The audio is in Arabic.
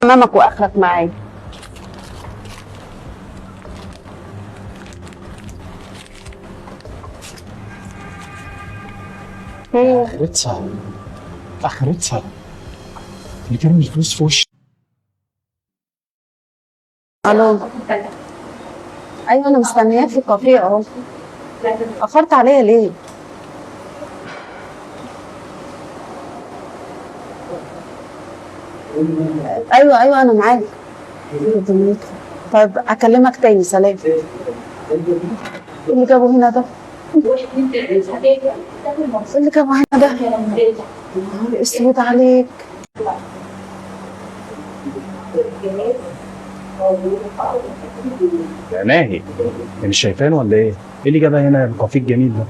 امامك واخرك معايا. اخرتها اخرتها اللي كان الفلوس في وشي. الو. ايوه انا مستنياك في الكافيه اهو. اخرت عليا ليه؟ ايوه ايوه انا معاك. طيب اكلمك تاني، سلام. إيه اللي جابه هنا ده؟ إيه اللي جابه هنا ده؟ نهار اسود عليك. يا ناهي، انت مش شايفانه ولا ايه؟ ايه اللي جابها هنا الكافيه الجميل ده؟